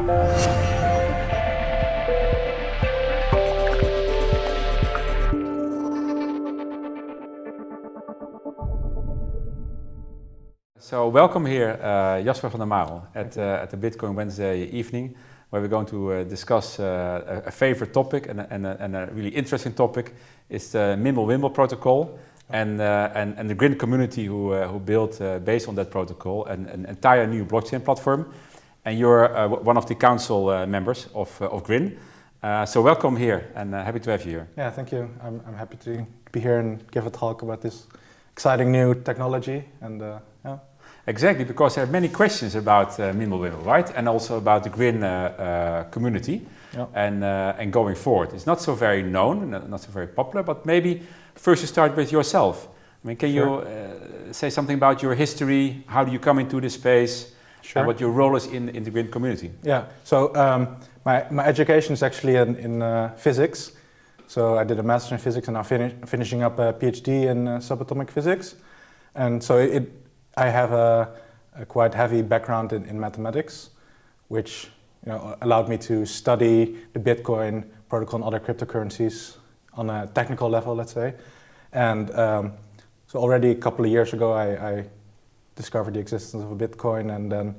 So welcome here, Jasper van der Maarel, at the Bitcoin Wednesday evening, where we're going to discuss a favorite topic and a really interesting topic. It's the Mimblewimble protocol and the Grin community who built, based on that protocol, an entire new blockchain platform. And you're one of the council members of Grin. So welcome here, and happy to have you here. Yeah, thank you. I'm happy to be here and give a talk about this exciting new technology. And yeah. Exactly, because there are many questions about Mimblewimble, right? And also about the Grin community. Yeah. And going forward. It's not so very known, not so very popular, but maybe first you start with yourself. I mean, can you say something about your history? How do you come into this space? Sure. And what your role is in the Grin community? Yeah, so my education is actually in physics. So I did a master's in physics and now finishing up a PhD in subatomic physics. And so I have a quite heavy background in mathematics, which allowed me to study the Bitcoin protocol and other cryptocurrencies on a technical level, let's say. And so already a couple of years ago, I discovered the existence of a Bitcoin, and then,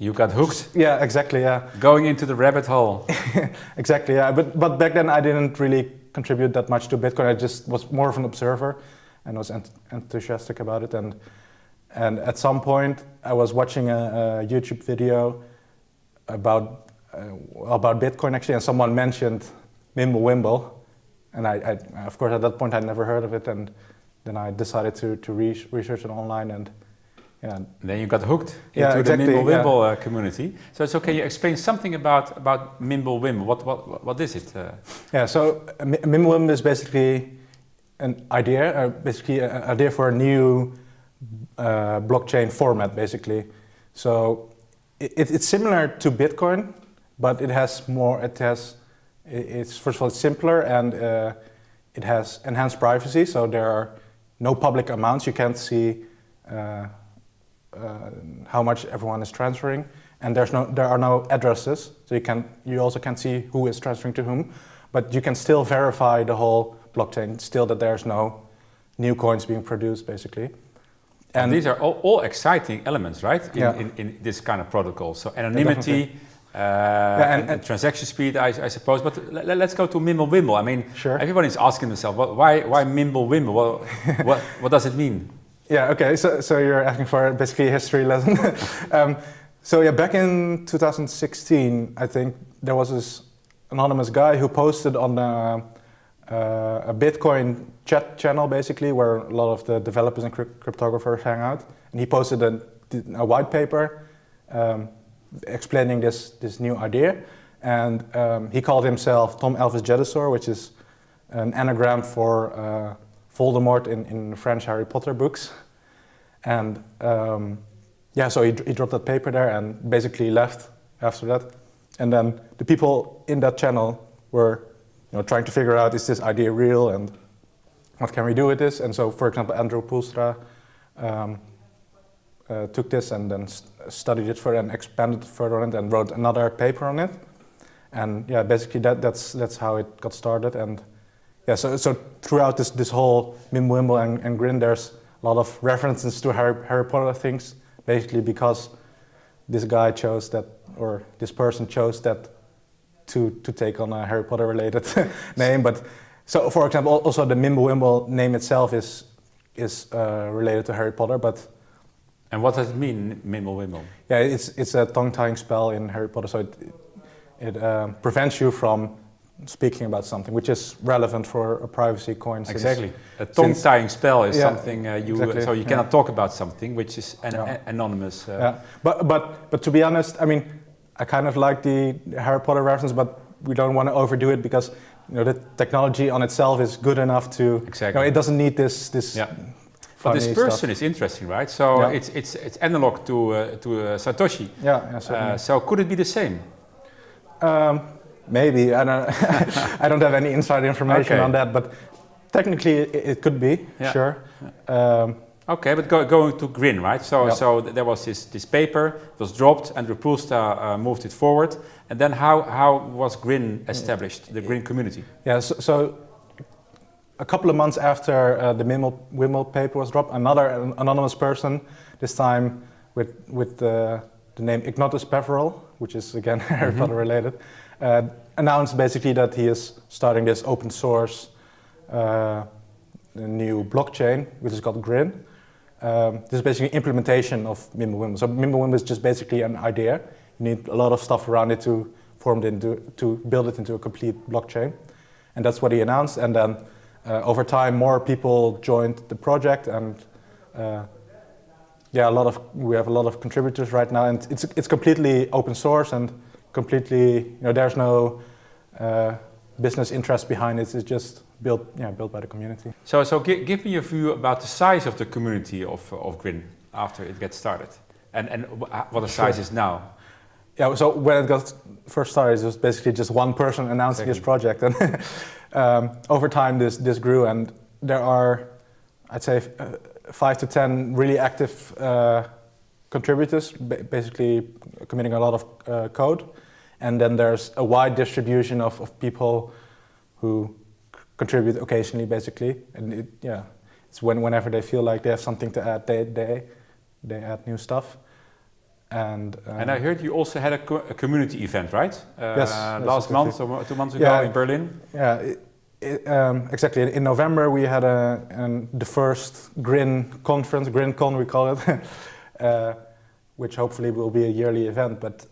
you got hooked? Yeah, exactly, yeah. Going into the rabbit hole. Exactly, yeah. But back then I didn't really contribute that much to Bitcoin. I just was more of an observer and was enthusiastic about it. And at some point I was watching a YouTube video about Bitcoin actually, and someone mentioned Mimblewimble, and I of course at that point I never heard of it, and then I decided to research it online, and yeah. Then you got hooked into the Mimblewimble community. So can you explain something about Mimblewimble? What is it? Yeah, so Mimblewimble is basically an idea, for a new blockchain format, basically. So it's similar to Bitcoin, but it has more. It's first of all, it's simpler, and it has enhanced privacy. So there are no public amounts. You can't see how much everyone is transferring, and there are no addresses. So you also can't see who is transferring to whom, but you can still verify the whole blockchain. Still, that there's no new coins being produced, basically. And these are all exciting elements, right? In this kind of protocol. So anonymity, and transaction speed, I suppose. But let's go to Mimblewimble. I mean, sure. Everyone is asking themselves, why Mimblewimble? Well, what does it mean? Yeah, okay. So you're asking for basically a history lesson. So yeah, back in 2016, I think there was this anonymous guy who posted on a Bitcoin chat channel, basically, where a lot of the developers and cryptographers hang out, and he posted a white paper explaining this new idea, and he called himself Tom Elvis Jedusor, which is an anagram for Voldemort in the French Harry Potter books, and yeah, so he dropped that paper there and basically left after that, and then the people in that channel were trying to figure out, is this idea real, and what can we do with this? And so, for example, Andrew Poelstra took this and then studied it further and expanded further on it and wrote another paper on it. And yeah, basically that's how it got started. And yeah, so throughout this whole Mimblewimble and Grin, there's a lot of references to Harry Potter things, basically because this guy chose that, or this person chose that to take on a Harry Potter related name. But so, for example, also the Mimblewimble name itself is related to Harry Potter. But and what does it mean, Mimblewimble? Yeah, it's a tongue-tying spell in Harry Potter, so it prevents you from speaking about something, which is relevant for a privacy coin. Exactly, a tongue-tying spell is something so you cannot talk about something which is anonymous. Yeah, but to be honest, I mean, I kind of like the Harry Potter reference, but we don't want to overdo it because the technology on itself is good enough to. Exactly. It doesn't need this. But this person is interesting, right? So it's analog to Satoshi. Yeah, certainly. So could it be the same? Maybe I don't have any inside information on that, but technically it could be, sure. Okay, but going to Grin, right? So there was this paper, it was dropped, and Repulsta moved it forward. And then how was Grin established, the Grin community? Yeah, so a couple of months after the Mimblewimble paper was dropped, another anonymous person, this time with the name Ignotus Peveril, which is again Harry Potter related, announced basically that he is starting this open source new blockchain, which is called Grin. This is basically implementation of Mimblewimble. So Mimblewimble is just basically an idea. You need a lot of stuff around it to build it into a complete blockchain, and that's what he announced. And then over time, more people joined the project, and we have a lot of contributors right now, and it's completely open source and completely, there's no business interest behind it. It's just built by the community. So give me a view about the size of the community of Grin after it gets started, and what the size is now. Yeah, so when it got first started, it was basically just one person announcing his project, and over time this grew, and there are, I'd say, 5 to 10 really active contributors, basically committing a lot of code, and then there's a wide distribution of people who contribute occasionally, basically, and it's whenever they feel like they have something to add, they add new stuff. And I heard you also had a community event, right? Yes. Last month or 2 months ago in Berlin. Yeah, exactly. In November we had the first Grin conference, GrinCon we call it, which hopefully will be a yearly event. But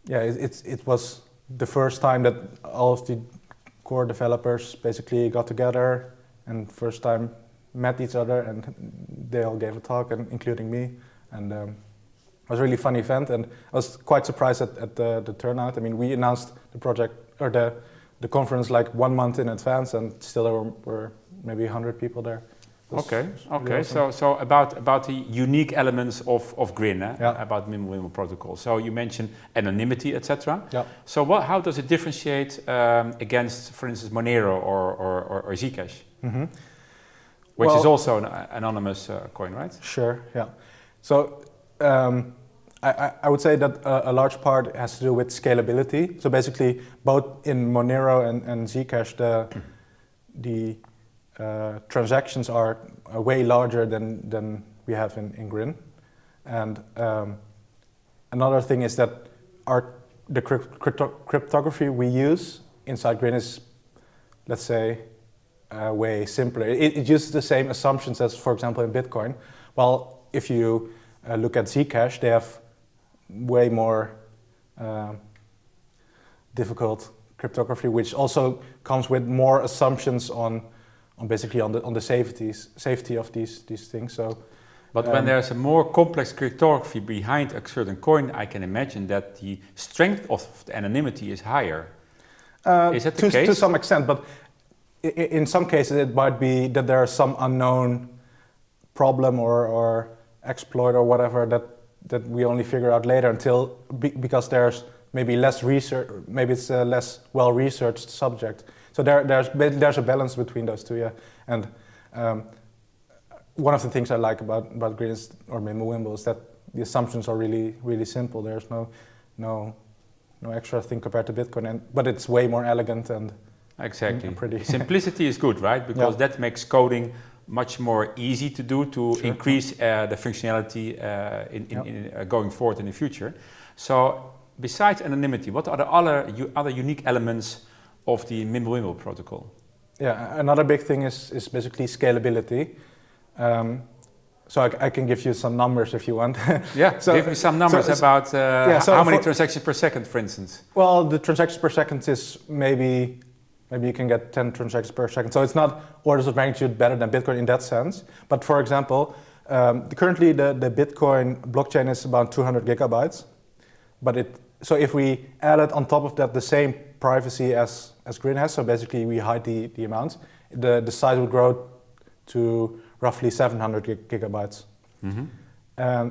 it was the first time that all of the core developers basically got together and first time met each other, and they all gave a talk, and including me. And it was a really fun event, and I was quite surprised at the turnout. I mean, we announced the project or the conference like 1 month in advance, and still there were maybe 100 people there. Okay. Really awesome. So about the unique elements of Grin, about Mimblewimble protocol. So you mentioned anonymity, etc. Yeah. So how does it differentiate against, for instance, Monero or Zcash, which is also an anonymous coin, right? Sure. Yeah. So I would say that a large part has to do with scalability. So basically, both in Monero and Zcash, the transactions are way larger than we have in Grin. And another thing is that the cryptography we use inside Grin is, let's say, way simpler. It uses the same assumptions as, for example, in Bitcoin. While if you look at Zcash, they have way more difficult cryptography, which also comes with more assumptions on the safety of these things. So, but when there's a more complex cryptography behind a certain coin, I can imagine that the strength of the anonymity is higher. Is that the case? To some extent, but in some cases it might be that there is some unknown problem or exploit or whatever that we only figure out later because there's maybe less research, maybe it's a less well-researched subject. So there's a balance between those two, yeah. And one of the things I like about Grin or Mimblewimble is that the assumptions are really, really simple. There's no extra thing compared to Bitcoin, but it's way more elegant and exactly. Pretty. Simplicity is good, right? Because that makes coding much more easy to do to increase the functionality in going forward in the future. So besides anonymity, what are the other unique elements of the Mimblewimble protocol? Yeah, another big thing is basically scalability. So I can give you some numbers if you want. Yeah, so, give me some numbers about how many transactions per second, for instance. Well, the transactions per second is maybe you can get 10 transactions per second. So it's not orders of magnitude better than Bitcoin in that sense. But for example, currently the Bitcoin blockchain is about 200 gigabytes. So if we added on top of that the same privacy as Grin has, so basically we hide the amount, the size would grow to roughly 700 gigabytes. Mm-hmm.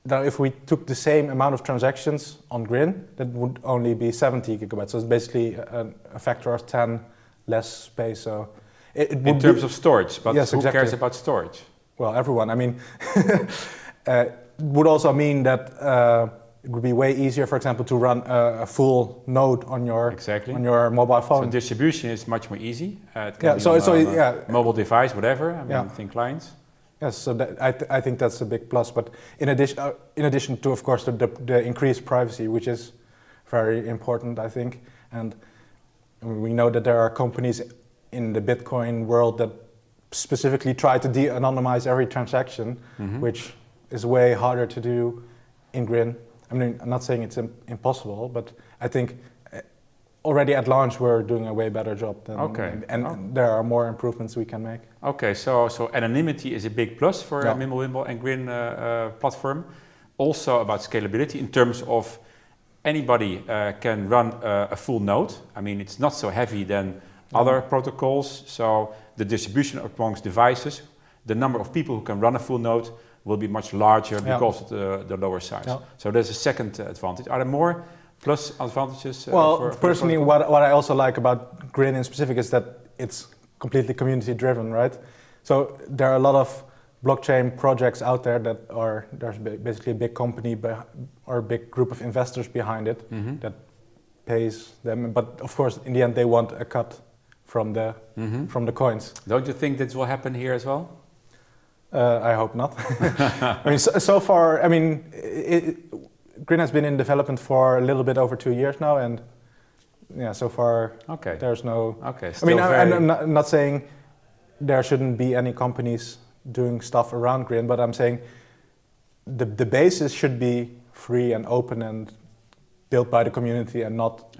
Now if we took the same amount of transactions on Grin, that would only be 70 gigabytes. So it's basically a factor of 10 less space. So It In would terms of storage, but Yes, who exactly. cares about storage? Well, everyone. I mean, it would also mean that it would be way easier, for example, to run a full node on your Exactly. mobile phone. So distribution is much more easy. It can Yeah, be so- on so, a yeah. mobile device, whatever. I mean, Yeah. think clients. Yes, so I think that's a big plus. But in addition to, of course, the increased privacy, which is very important, I think. And we know that there are companies in the Bitcoin world that specifically try to de-anonymize every transaction, which is way harder to do in Grin. I mean, I'm not saying it's impossible, but I think already at launch we're doing a way better job than, and there are more improvements we can make. Okay, so anonymity is a big plus for Yeah. Mimblewimble and Grin platform. Also about scalability in terms of anybody can run a full node. I mean, it's not so heavy than other protocols. So the distribution amongst devices, the number of people who can run a full node will be much larger because of the lower size. Yeah. So there's a second advantage. Are there more plus advantages? Well, for personally, what I also like about Grin in specific is that it's completely community driven, right? So there are a lot of blockchain projects out there that there's basically a big company or a big group of investors behind it that pays them. But of course, in the end, they want a cut from the coins. Don't you think this will happen here as well? I hope not. I mean, so far, I mean, Grin has been in development for a little bit over 2 years now, and yeah, so far there's no. Okay. I mean, I'm not saying there shouldn't be any companies doing stuff around Grin, but I'm saying the basis should be free and open and built by the community and not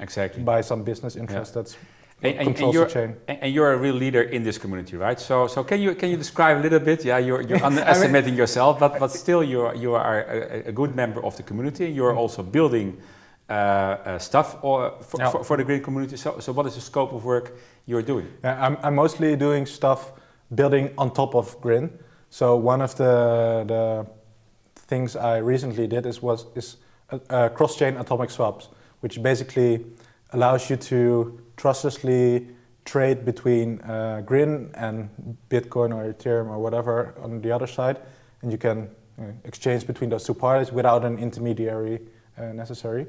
by some business interest that's controls the chain. And you're a real leader in this community, right? So can you describe a little bit? Yeah, you're underestimating yourself, but still you are a good member of the community. You're also building stuff for the Grin community. So what is the scope of work you're doing? Yeah, I'm mostly doing stuff building on top of Grin. So one of the things I recently did is cross-chain atomic swaps, which basically allows you to trustlessly trade between Grin and Bitcoin or Ethereum or whatever on the other side, and you can exchange between those two parties without an intermediary necessary.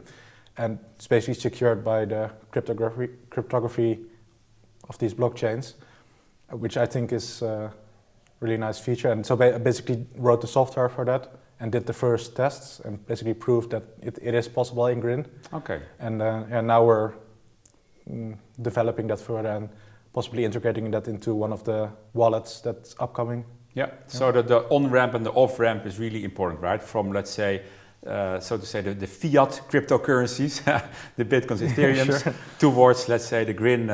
And it's basically secured by the cryptography of these blockchains, which I think is a really nice feature. And so I basically wrote the software for that and did the first tests and basically proved that it is possible in Grin. Okay. And now we're developing that further and possibly integrating that into one of the wallets that's upcoming. Yeah. So the on-ramp and the off-ramp is really important, right? From, let's say, so to say, the fiat cryptocurrencies, the Bitcoins, Ethereums, towards, let's say, the Grin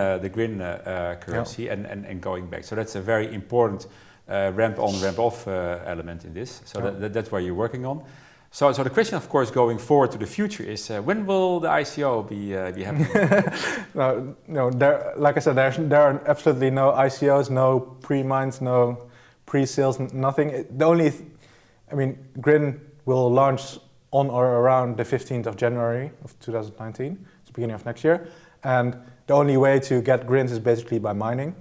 currency and going back. So that's a very important ramp on, ramp off element in this. So that's what you're working on. So the question, of course, going forward to the future is when will the ICO be happening? No, like I said, there are absolutely no ICOs, no pre-mines, no pre-sales, nothing. Grin will launch on or around the 15th of January of 2019, it's the beginning of next year. And the only way to get Grins is basically by mining.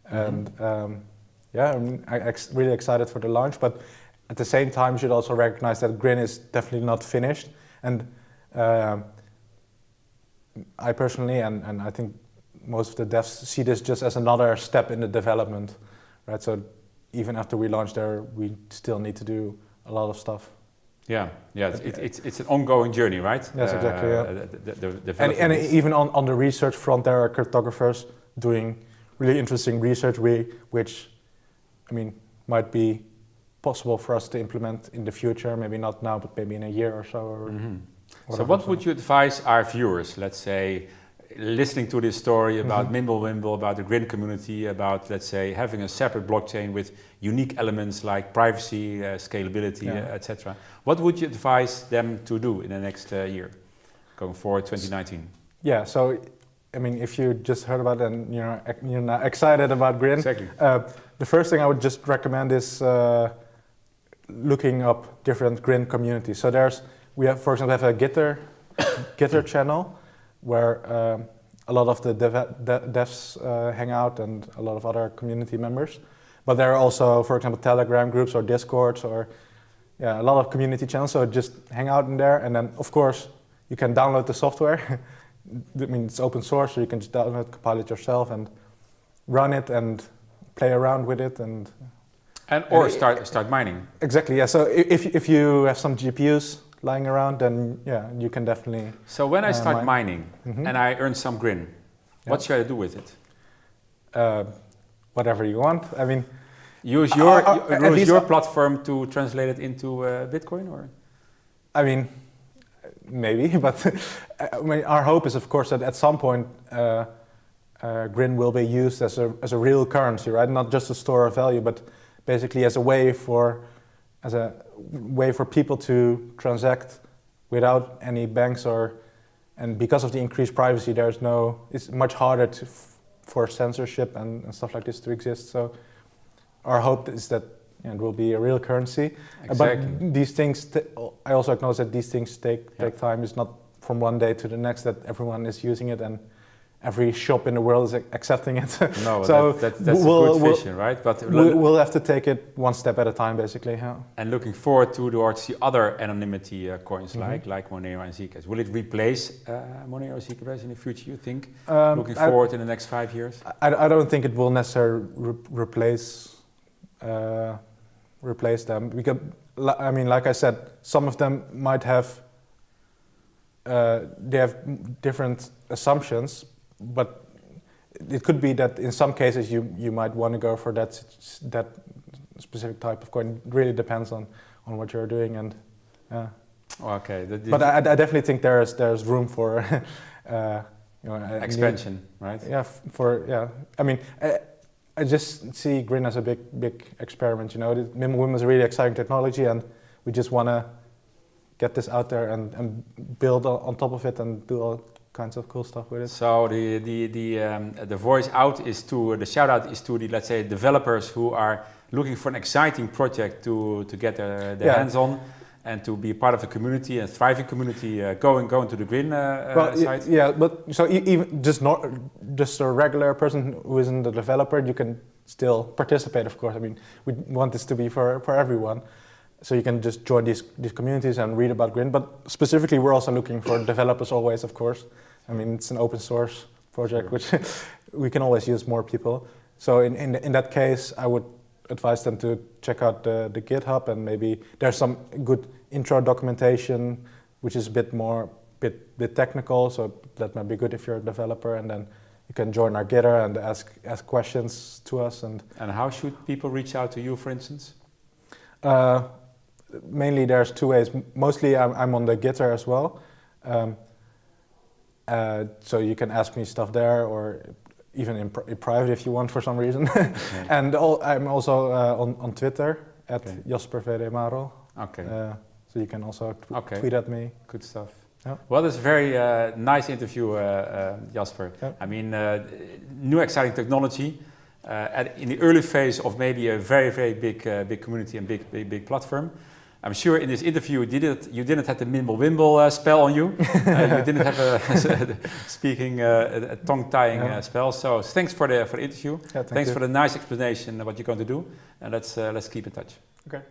And I'm really excited for the launch, but at the same time, you should also recognize that Grin is definitely not finished. And I personally, and I think most of the devs see this just as another step in the development, right? So even after we launch there, we still need to do a lot of stuff. Yeah, it's an ongoing journey, right? Yes, exactly. Yeah. And even on the research front, there are cryptographers doing really interesting research, which might be possible for us to implement in the future. Maybe not now, but maybe in a year or so. Or so, what would you advise our viewers? Let's say, listening to this story about Mimblewimble, about the Grin community, about, let's say, having a separate blockchain with unique elements like privacy, scalability, etc. What would you advise them to do in the next year, going forward, 2019? Yeah, so, if you just heard about it and you're now excited about Grin, the first thing I would just recommend is looking up different Grin communities. So we have, for example, a Gitter channel where a lot of the devs hang out and a lot of other community members. But there are also, for example, Telegram groups or Discords or a lot of community channels. So just hang out in there, and then of course you can download the software. I mean, it's open source, so you can just download, compile it yourself, and run it and play around with it, and start mining. Exactly. Yeah. So if you have some GPUs lying around, then you can definitely. So when I start mining and I earn some Grin, what should I do with it? Whatever you want. I mean, use your platform to translate it into Bitcoin, or? I mean, maybe, but I mean, our hope is, of course, that at some point Grin will be used as a real currency, right? Not just a store of value, but basically as a way for people to transact without any banks and because of the increased privacy, it's much harder for censorship and stuff like this to exist. So our hope is that it will be a real currency. Exactly. But these things, I also acknowledge that these things take time. It's not from one day to the next that everyone is using it and every shop in the world is accepting it. No, so that's a good vision, right? But we'll have to take it one step at a time, basically. Yeah. And looking forward towards the other anonymity coins like Monero and Zcash. Will it replace Monero or Zcash in the future, you think? Looking forward in the next 5 years? I don't think it will necessarily replace them. Because, I mean, like I said, some of them might have they have different assumptions, but it could be that in some cases you might want to go for that specific type of coin. It really depends on what you're doing, and okay. But I definitely think there's room for expansion, right? Yeah, I mean, I just see Grin as a big experiment. You know, Mimblewimble is a really exciting technology, and we just want to get this out there and build on top of it and do all kinds of cool stuff with it. So the voice out is to the shout out is to the, let's say, developers who are looking for an exciting project to get their hands on and to be part of a community, a thriving community, going to the Grin site. Yeah, but so even just a regular person who isn't a developer, you can still participate. Of course, I mean, we want this to be for everyone. So you can just join these communities and read about Grin. But specifically, we're also looking for developers always, of course. I mean, it's an open source project, which we can always use more people. So in that case, I would advise them to check out the GitHub, and maybe there's some good intro documentation, which is a bit technical. So that might be good if you're a developer, and then you can join our Gitter and ask questions to us. And how should people reach out to you, for instance? Mainly there's two ways. Mostly I'm on the Gitter as well. So you can ask me stuff there, or even in private if you want for some reason. Okay. And I'm also on Twitter at Jasper Maarel. Okay. So you can also tweet at me. Good stuff. Yeah. Well, that's a very nice interview, Jasper. Yeah. I mean, new exciting technology. In the early phase of maybe a very big community and big platform. I'm sure in this interview you didn't have the Mimblewimble spell on you. You didn't have a tongue-tying spell. So thanks for the interview. Yeah, thanks for the nice explanation of what you're going to do. And let's keep in touch. Okay.